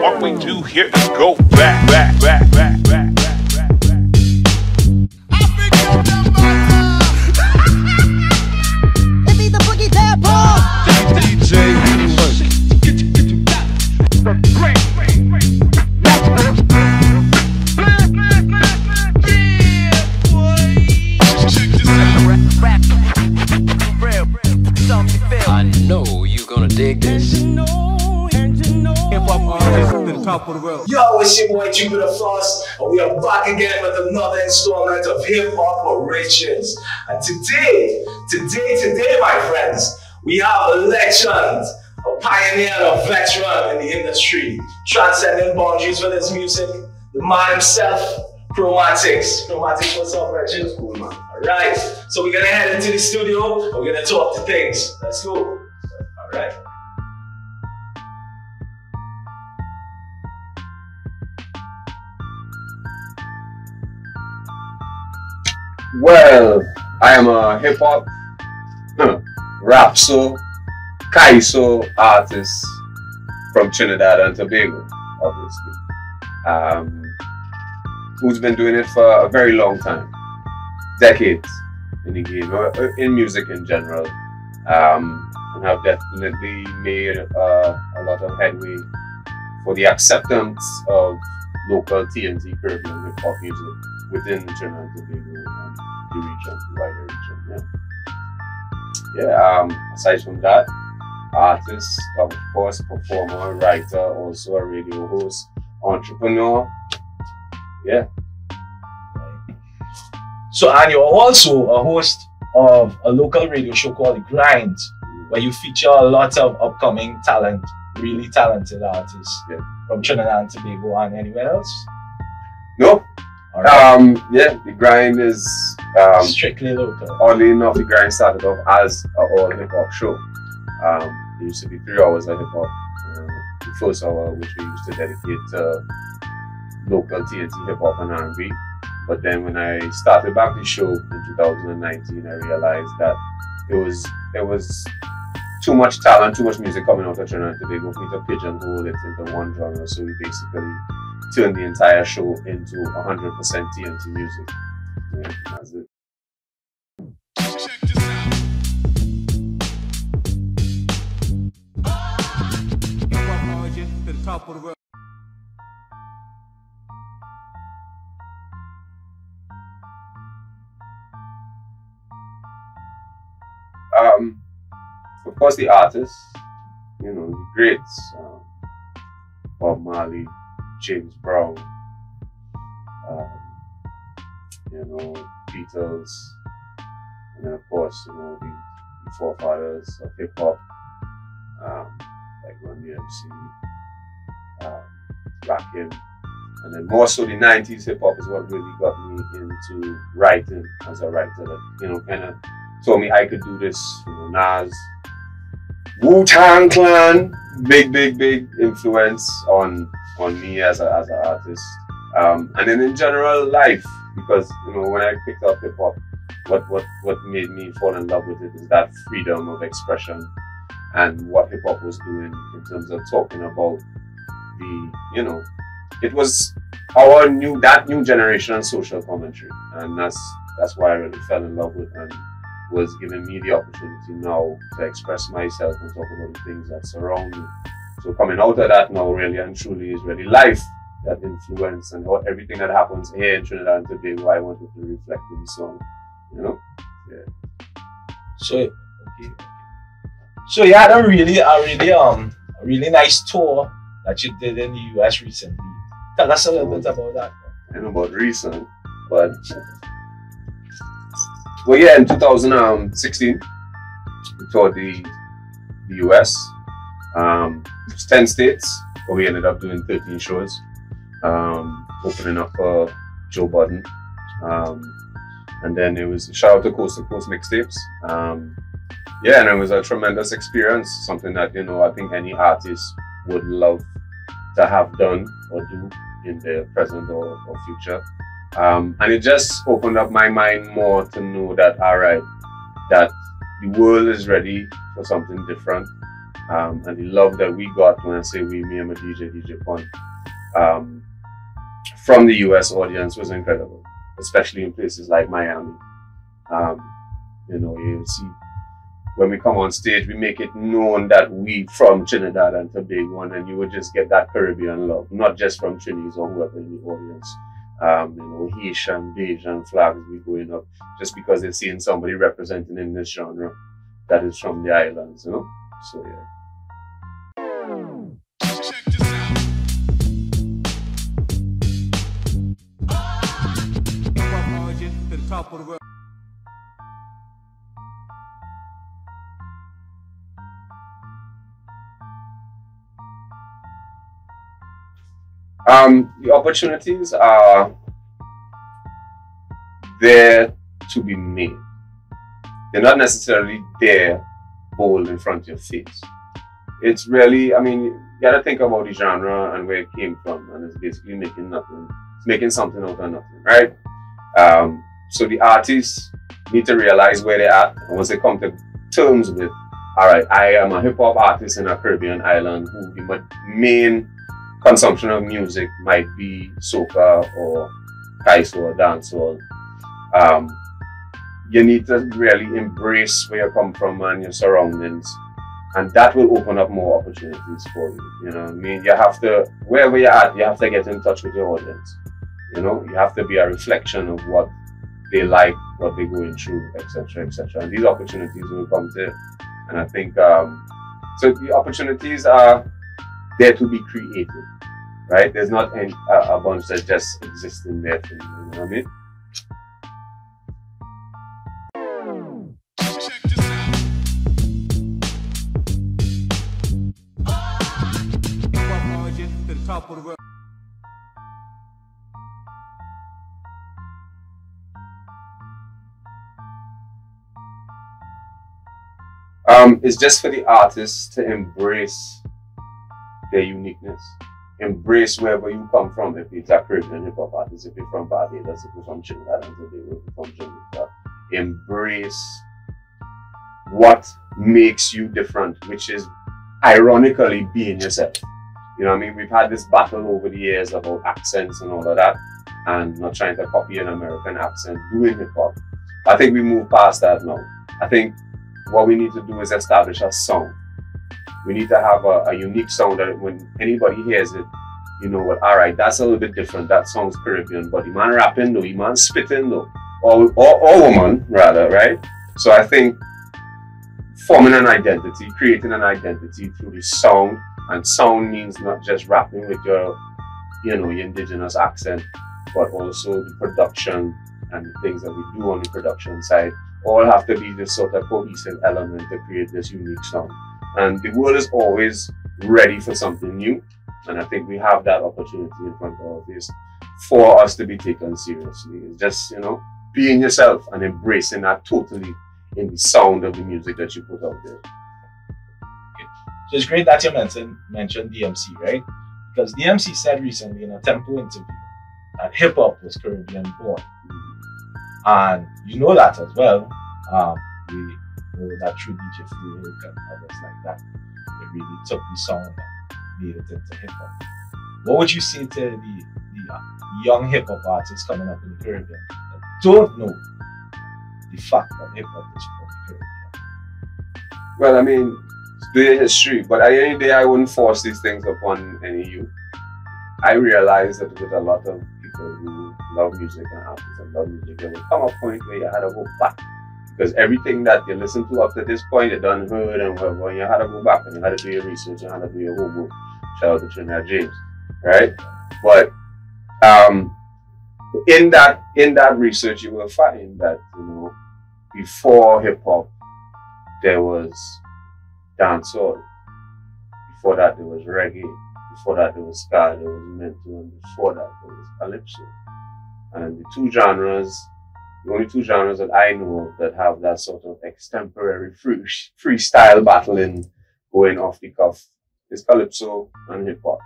what we do here is go back, back, back, back, back, back, back, back. It be the boogie tadpole. DJ. I know you're gonna dig this. Hip-hop artist to the top of the world. Yo, it's your boy Jupiter Floss, and we are back again with another installment of Hip-Hop Origins. And today, my friends, we have a legend, a pioneer and a veteran in the industry, transcending boundaries with his music, the man himself, Chromatics. Chromatics, what's up, Reggie? Cool, man. Alright, so we're gonna head into the studio, and we're gonna talk to things. Let's go. Alright. Well, I am a hip-hop, rapso, kaiso artist from Trinidad and Tobago, obviously. Who's been doing it for a very long time, decades in the game, in music in general, and have definitely made a lot of headway for the acceptance of local T&T Caribbean hip-hop music within Trinidad and Tobago and the region, the wider region. Aside from that, artist, of course, performer, writer, also a radio host, entrepreneur. Yeah. So, and you're also a host of a local radio show called The Grind, where you feature a lot of upcoming talent, really talented artists from Trinidad and Tobago and anywhere else? No. Right. The Grind is strictly local. Oddly enough, The Grind started off as an all hip-hop show. It used to be 3 hours of hip-hop. The first hour, which we used to dedicate to local T&T Hip-Hop and R&B. But then when I started back the show in 2019, I realized that there was too much talent, too much music coming out of Trinidad and Tobago for me to pigeonhole it into one genre. So we basically turned the entire show into 100% T&T music. Yeah, that's it. Check this out. Hip-hop origin to the top of the world. Of course, the artists, the greats, Bob Marley, James Brown, Beatles, and then of course, the forefathers of hip hop, like Run DMC, Rakim, and then more so the 90s hip hop is what really got me into writing as a writer. That kind of told me I could do this. Nas, Wu-Tang Clan, big influence on me as an artist, and then in general life, because when I picked up hip hop, what made me fall in love with it is that freedom of expression and what hip hop was doing in terms of talking about it was that new generation and social commentary, and that's why I really fell in love with and was giving me the opportunity now to express myself and talk about the things that surround me. So coming out of that now really and truly is really life that influence and everything that happens here in Trinidad and Tobago I wanted to reflect in the song, Yeah. So you had a really nice tour that you did in the US recently. Tell us a little bit about that. I don't know about recent, but well, yeah, in 2016, we toured the US. It was 10 states, but we ended up doing 13 shows, opening up for Joe Budden. And then it was a shout out to Coast Mixtapes. And it was a tremendous experience, something that, I think any artist would love to have done or do in their present or future. And it just opened up my mind more to know that, all right, that the world is ready for something different. And the love that we got, when I say we, me and my DJ Pun, from the US audience was incredible, especially in places like Miami. You know, you see, when we come on stage, we make it known that we from Trinidad and Tobago, and then you would just get that Caribbean love, not just from Trinis or whoever in the audience. You know, Haitian, Bajan flags be going up just because they're seeing somebody representing in this genre that is from the islands, you know? So, yeah. To the top of the world. The opportunities are there to be made. They're not necessarily there bold in front of your face. It's really, I mean, you gotta think about the genre and where it came from, and it's basically making nothing. It's making something out of nothing, right? So the artists need to realize where they're at, and once they come to terms with, all right, I am a hip hop artist in a Caribbean island who the main consumption of music might be soca or kaiso or dancehall. You need to really embrace where you come from and your surroundings, and that will open up more opportunities for you. You know what I mean? You have to, wherever you're at, you have to get in touch with your audience. You know, you have to be a reflection of what they like, what they're going through, etc., etc. And these opportunities will come to, and I think so. The opportunities are there to be created, right? There's not a bunch that just exist in there for you. You know what I mean? To the top of the world. It's just for the artists to embrace their uniqueness. Embrace wherever you come from. If it's a Caribbean hip hop artist, if you're from Barbados, if you're from Trinidad and Tobago, if you're from Jamaica, embrace what makes you different, which is ironically being yourself. You know what I mean? We've had this battle over the years about accents and all of that, and not trying to copy an American accent doing hip hop. I think we move past that now. I think what we need to do is establish a sound. We need to have a unique sound that when anybody hears it, you know what, all right, that's a little bit different. That sounds Caribbean, but the man rapping though, the man spitting though, or woman rather, right? So I think forming an identity, creating an identity through the sound, and sound means not just rapping with your, you know, your indigenous accent, but also the production and the things that we do on the production side all have to be this sort of cohesive element to create this unique sound. And the world is always ready for something new, and I think we have that opportunity in front of us for us to be taken seriously. It's just, you know, being yourself and embracing that totally in the sound of the music that you put out there. So it's great that you mentioned DMC, right? Because DMC said recently in a Tempo interview that hip hop was Caribbean born. And you know that as well. We know that through DJ Fluke and others like that, they really took the sound and made it into hip hop. What would you say to the young hip hop artists coming up in the Caribbean that don't know the fact that hip hop is from the Caribbean? Well, I mean, it's their history, but at the end of the day, I wouldn't force these things upon any youth. I realize that with a lot of people who love music and artists and love music, there will come a point where you had to go back. Because everything that you listen to up to this point, you done heard and whatever, and you had to go back and you had to do your research, you had to do your homework. Shout out to Trinidad James, right? But in that research, you will find that, you know, before hip hop, there was dancehall. Before that, there was reggae. Before that, there was ska. There was mental, and before that, there was calypso. And the only two genres that I know of that have that sort of extemporary freestyle battling going off the cuff is calypso and hip hop.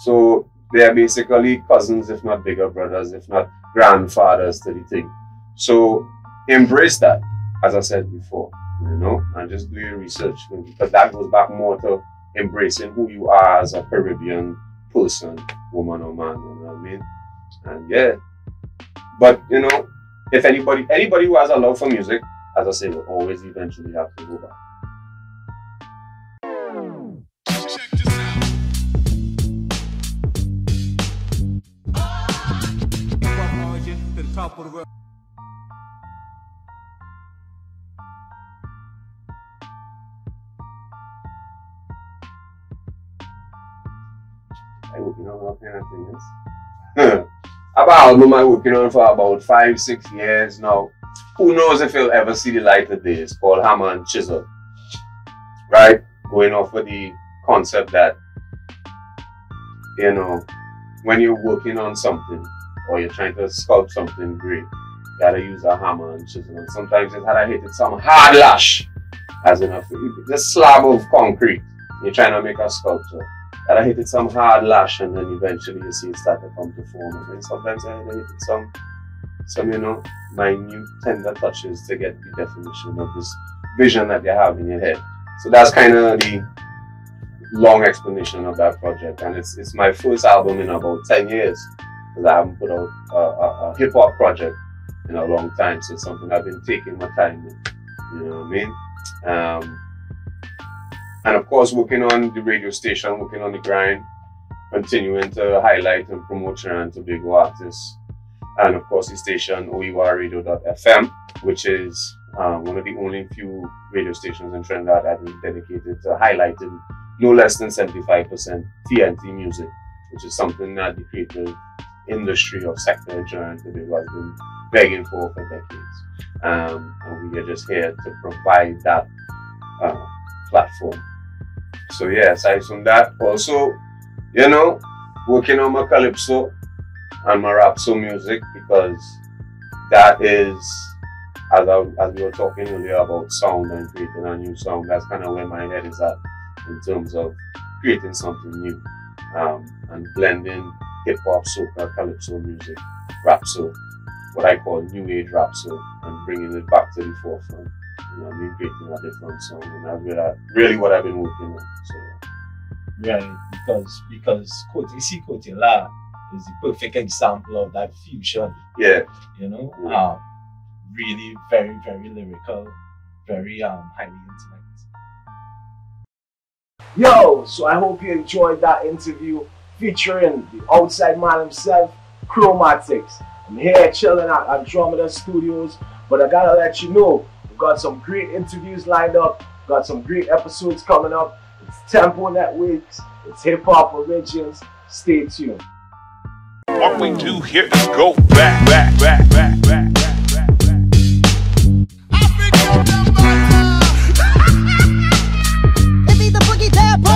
So they are basically cousins, if not bigger brothers, if not grandfathers to the thing. So embrace that, as I said before. you know, and just do your research, because that goes back more to embracing who you are as a Caribbean person, woman or man, you know what I mean? And yeah, but you know, if anybody who has a love for music, as I say, will always eventually have to go back. Check this out. Hip-hop origin to the top of the world. I working on what kind of thing is? About album I'm working on for about 5-6 years now. Who knows if you'll ever see the light of day? It's called Hammer and Chisel. Right? Going off with the concept that, you know, when you're working on something or you're trying to sculpt something great, you gotta use a hammer and chisel. And sometimes it's had I hit it some hard lash, as in a slab of concrete. You're trying to make a sculpture. And I hit it some hard lash, and then eventually you see it start to come to form. And then sometimes I hit it some, you know, minute, tender touches to get the definition of this vision that you have in your head. So that's kind of the long explanation of that project. And it's my first album in about 10 years, because I haven't put out a hip-hop project in a long time. So it's something I've been taking my time with, you know what I mean? And of course, working on the radio station, working on the grind, continuing to highlight and promote Trinidad Tobago artists. And of course, the station oiwaradio.fm, which is one of the only few radio stations in Trinidad that is dedicated to highlighting no less than 75% T&T music, which is something that the creative industry or sector in Trinidad Tobago has been begging for decades. And we are just here to provide that platform. So yeah, aside from that, also, you know, working on my calypso and my rapso music, because that is, as we were talking earlier about sound and creating a new sound, that's kind of where my head is at in terms of creating something new, and blending hip-hop, soca, calypso music, rapso, what I call new age rapso, and bringing it back to the forefront. You know, I've been creating a different song, and that's really what I've been working on. So, right, because Cote La is the perfect example of that fusion. yeah, You know, yeah. Really very, very lyrical, very highly intimate. Yo, so I hope you enjoyed that interview featuring the outside man himself, Chromatics. I'm here chilling at Andromeda Studios, but I gotta let you know, we've got some great interviews lined up, got some great episodes coming up. It's Tempo Networks, it's Hip Hop Origins. Stay tuned. What we do here is go back, back, back, back, back, back, back, back. It be the boogie tempo.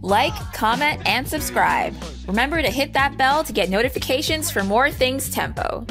Like, comment, and subscribe. Remember to hit that bell to get notifications for more things Tempo.